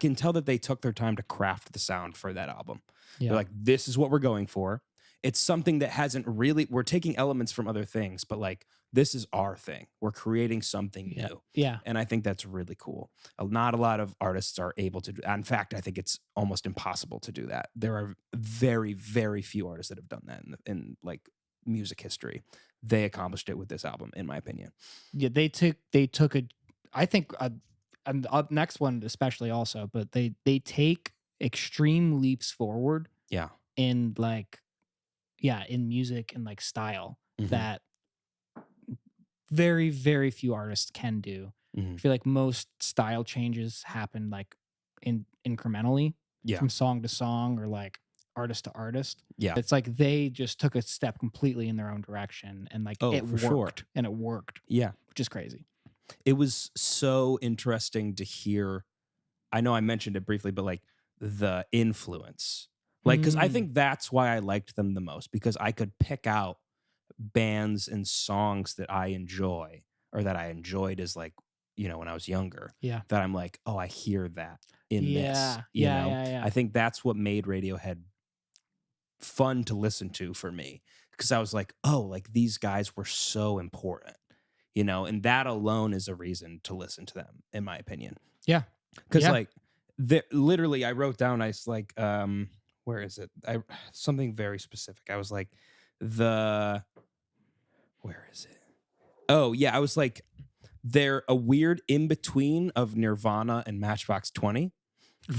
can tell that they took their time to craft the sound for that album. Yeah. They're like, this is what we're going for. It's something that hasn't really, we're taking elements from other things, but like, this is our thing. We're creating something new. Yeah. And I think that's really cool. Not a lot of artists are able to do. In fact, I think it's almost impossible to do that. There are very, very few artists that have done that in like music history. They accomplished it with this album, in my opinion. Yeah, they took I think and next one especially also, but they take extreme leaps forward. Yeah. In like, in music and like style that very, very few artists can do. I feel like most style changes happen like incrementally from song to song or like artist to artist. Yeah. It's like they just took a step completely in their own direction and like it worked. And it worked. Yeah. Which is crazy. It was so interesting to hear. I know I mentioned it briefly, but like the influence. Like, because I think that's why I liked them the most, because I could pick out bands and songs that I enjoy or that I enjoyed as like, you know, when I was younger. Yeah. That I'm like, oh, I hear that in this. Yeah. I think that's what made Radiohead fun to listen to for me. Because I was like, oh, like these guys were so important, you know, and that alone is a reason to listen to them, in my opinion. Yeah. Because like literally I wrote down, I was like, where is it? Something very specific. I was like, where is it? Oh, yeah. I was like, they're a weird in-between of Nirvana and Matchbox 20.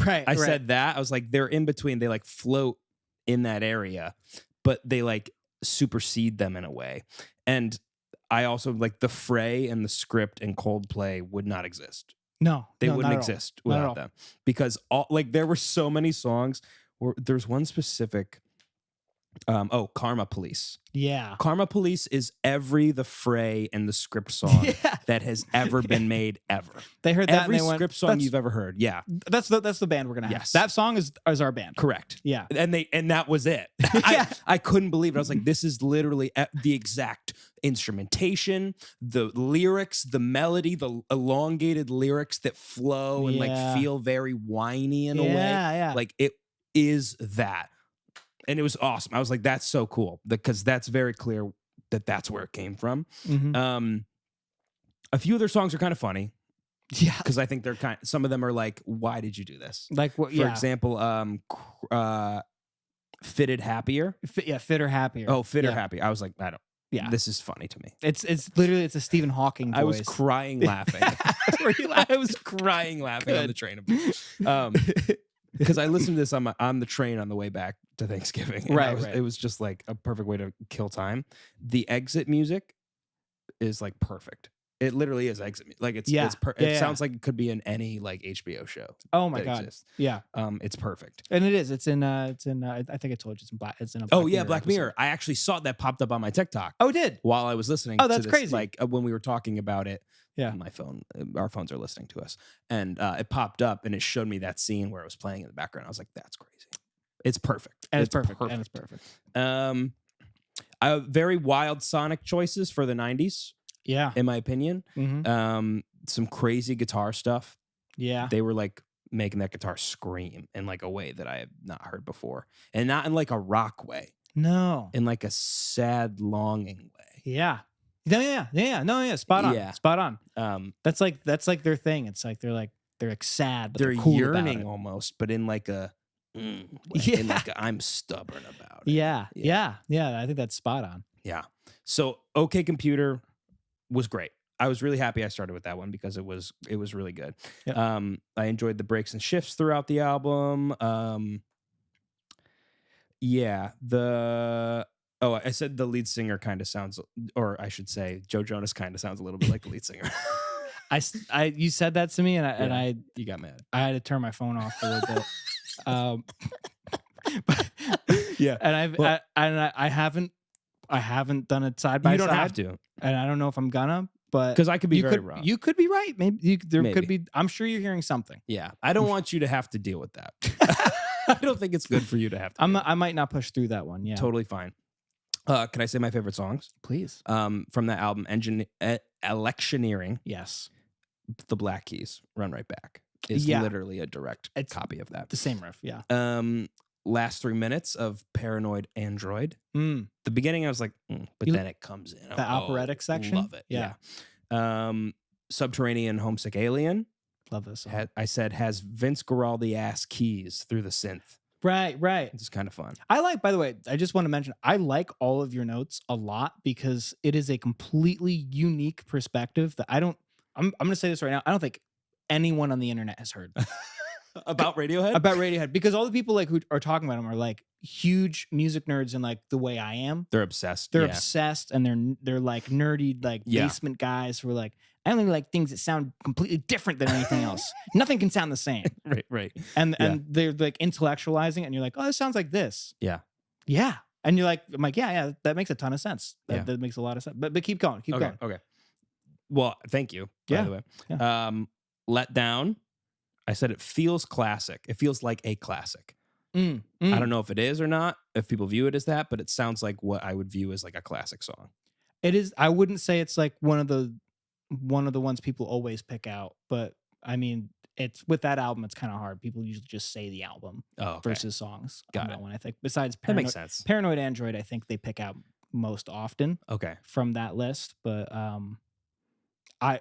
Right. I said that. I was like, they're in between. They like float in that area, but they like supersede them in a way. And I also like the Fray and the Script and Coldplay would not exist. No. They wouldn't exist without them. Because there were so many songs. There's one specific, Karma Police. Yeah. Karma Police is the Fray and the Script song that has ever been made ever. They heard that every and they Script song you've ever heard. Yeah. That's the band we're gonna have. Yes. That song is our band. Correct. Yeah. And that was it. I couldn't believe it. I was like, this is literally the exact instrumentation, the lyrics, the melody, the elongated lyrics that flow and like feel very whiny in a way. Yeah. Like it is that. And it was awesome. I was like, that's so cool, because that's very clear that that's where it came from. A few of their songs are kind of funny. Yeah. Because I think they're some of them are like, why did you do this? Like what? For example, Fitted Happier. Fitter Happier. Oh, Fitter Happy. I was like, Yeah. This is funny to me. It's literally a Stephen Hawking voice. I was crying laughing. I was crying laughing on the train. Because I listened to this on the train on the way back to Thanksgiving. Right. It was just like a perfect way to kill time. The exit music is like perfect. It literally is exit music. Like it sounds like it could be in any like HBO show. Oh my god. Exists. Yeah. It's perfect. And it is. It's in I think I told you it's in a Black Oh yeah, Mirror Black episode. Mirror. I actually saw that popped up on my TikTok. Oh, it did? While I was listening. Oh, that's to this, crazy. Like when we were talking about it. Yeah. Our phones are listening to us. And it popped up and it showed me that scene where it was playing in the background. I was like, that's crazy. It's perfect. And it's perfect. And it's perfect. Very wild sonic choices for the 90s. Yeah. In my opinion. Mm-hmm. Some crazy guitar stuff. Yeah. They were like making that guitar scream in like a way that I have not heard before. And not in like a rock way. No. In like a sad longing way. Yeah. No, spot on. Yeah. Spot on. That's like their thing. It's like they're sad, but they're cool yearning about it. almost, but in like a in like a, I'm stubborn about it. Yeah. I think that's spot on. Yeah. So OK Computer was great. I was really happy I started with that one because it was really good. Yep. I enjoyed the breaks and shifts throughout the album. I said the lead singer kind of sounds, or I should say, Joe Jonas kind of sounds a little bit like the lead singer. You said that to me, and you got mad. I had to turn my phone off for a little bit. Yeah, and I haven't done it side by side. You don't have to, and I don't know if I'm gonna, but because I could be very wrong. You could be right. Maybe could be. I'm sure you're hearing something. Yeah, I don't want you to have to deal with that. I don't think it's good for you to have to. I might not push through that one. Yeah, totally fine. Can I say my favorite songs? Please. From that album, Electioneering. Yes. The Black Keys, Run Right Back. is literally a direct It's copy of that. the same riff, yeah. Last 3 minutes of Paranoid Android. The beginning, I was like, but then it comes in. The operatic section? Love it. Yeah. Subterranean Homesick Alien. Love this song. I said, has Vince Guaraldi ass keys through the synth. Right. It's kind of fun. By the way, I just want to mention, I like all of your notes a lot because it is a completely unique perspective that I'm going to say this right now. I don't think anyone on the internet has heard. About Radiohead? About Radiohead. Because all the people like who are talking about them are like huge music nerds in like the way I am. They're obsessed. They're obsessed, and they're like nerdy, like basement guys who are like, I only like things that sound completely different than anything else. Nothing can sound the same. Right. And they're like intellectualizing it, and you're like, oh, this sounds like this. Yeah. And you're like, I'm like, yeah, that makes a ton of sense. That makes a lot of sense. But keep going. Okay. Well, thank you, by the way. Yeah. Let Down. I said it feels classic. It feels like a classic. I don't know if it is or not, if people view it as that, but it sounds like what I would view as like a classic song. It is. I wouldn't say it's like one of the ones people always pick out, but I mean, it's with that album, it's kind of hard. People usually just say the album versus songs. Got that it. one, I think. Besides that makes sense. Paranoid Android, I think they pick out most often. From that list, but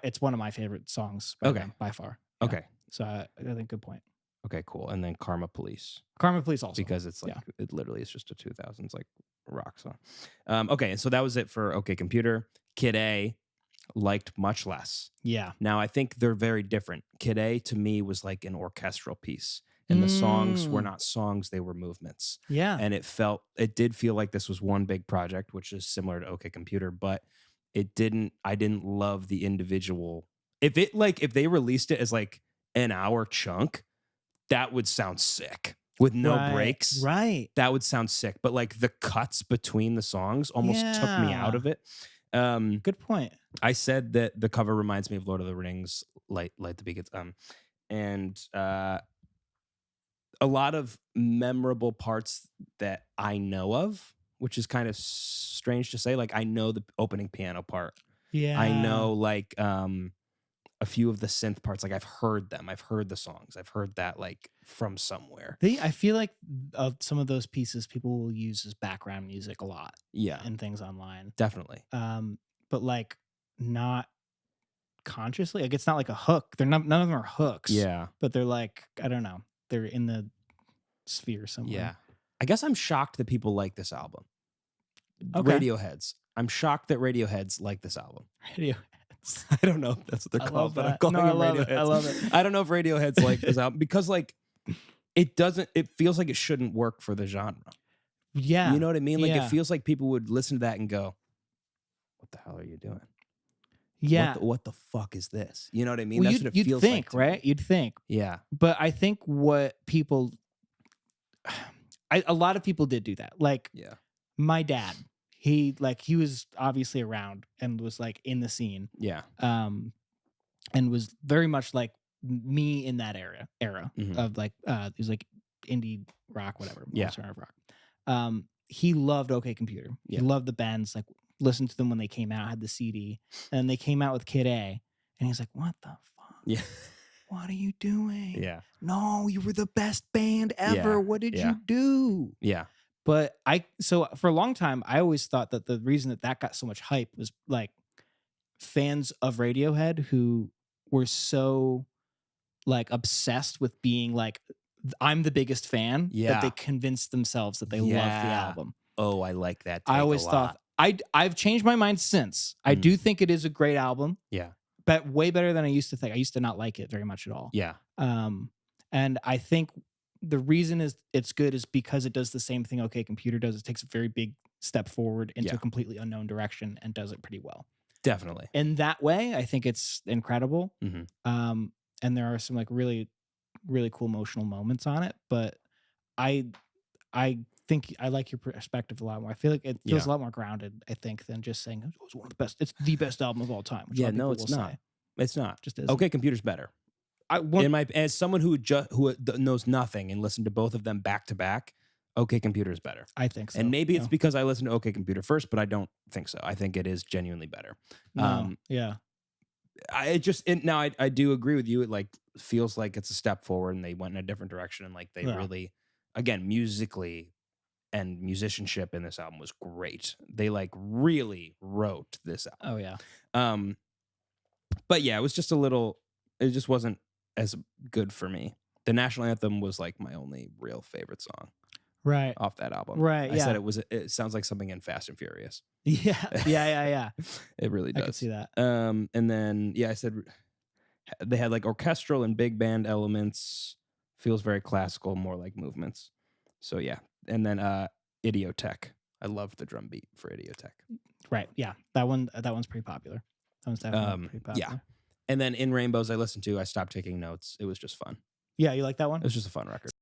it's one of my favorite songs. By far. Okay. So I think good point. Okay, cool. And then Karma Police. Karma Police also. Because it's like, it literally is just a 2000s like rock song. Okay, and so that was it for OK Computer. Kid A liked much less. Yeah. Now, I think they're very different. Kid A, to me, was like an orchestral piece. And the songs were not songs, they were movements. Yeah. And it did feel like this was one big project, which is similar to OK Computer, but I didn't love the individual. If they released it as like an hour chunk, that would sound sick with no breaks. Right. That would sound sick. But like the cuts between the songs almost took me out of it. Good point. I said that the cover reminds me of Lord of the Rings, Light the Beacons. And a lot of memorable parts that I know of, which is kind of strange to say. Like I know the opening piano part. Yeah. I know like a few of the synth parts. Like I've heard them. I've heard the songs. I've heard that like from somewhere. I feel like some of those pieces people will use as background music a lot. Yeah. And things online. Definitely. But like not consciously. Like it's not like a hook. None of them are hooks. Yeah. But they're like, I don't know. They're in the sphere somewhere. Yeah. I guess I'm shocked that people like this album. Okay. Radioheads. I'm shocked that Radioheads like this album. Radioheads. I don't know if that's what they're called, but I'm calling them Radioheads. I love it. I don't know if Radioheads like this album because like it feels like it shouldn't work for the genre. Yeah. You know what I mean? Like it feels like people would listen to that and go, what the hell are you doing? Yeah. What the fuck is this? You know what I mean? Well, That's what it you'd feels think, like. right? You'd think. Yeah. But I think what people, a lot of people did do that. Like my dad, he was obviously around and was like in the scene. Yeah. And was very much like me in that era of like, it was like indie rock, whatever. Alternative rock. He loved OK Computer. He loved the bands, like listened to them when they came out, had the CD, and they came out with Kid A, and he's like, what the fuck? Yeah. What are you doing? Yeah. No, you were the best band ever. Yeah. What did you do? Yeah. But so for a long time, I always thought that the reason that got so much hype was like fans of Radiohead who were so like obsessed with being like, I'm the biggest fan that they convinced themselves that they love the album. Oh, I like that. I always thought I've changed my mind since. I do think it is a great album. Yeah. But way better than I used to think. I used to not like it very much at all. Yeah. And I think the reason is it's good is because it does the same thing OK Computer does. It takes a very big step forward into a completely unknown direction and does it pretty well. Definitely. In that way, I think it's incredible. Mm-hmm. And there are some like really, really cool emotional moments on it. But I think I like your perspective a lot more. I feel like it feels a lot more grounded, I think, than just saying it was one of the best. It's the best album of all time. Which no, it's not. Say. It's not. Just is. OK Computer's better. As someone who knows nothing and listened to both of them back to back, OK Computer is better. I think so. And maybe it's because I listened to OK Computer first, but I don't think so. I think it is genuinely better. Yeah. I do agree with you. It like feels like it's a step forward, and they went in a different direction, and like they Yeah. really, again, musically and musicianship in this album was great. They like really wrote this album. Oh yeah. Um, but yeah, it was just a little. It just wasn't as good for me. The national anthem was like my only real favorite song Right. off that album. Right. I said Yeah. it sounds like something in Fast and Furious. Yeah. Yeah. It really I does. could see that. And then yeah, I said they had like orchestral and big band elements. Feels very classical, more like movements. So yeah, and then Idiotech. I loved the drum beat for Idiotech. Right. Yeah. That one's pretty popular. That one's definitely pretty popular. Yeah. And then In Rainbows, I listened to. I stopped taking notes. It was just fun. Yeah, you like that one? It was just a fun record.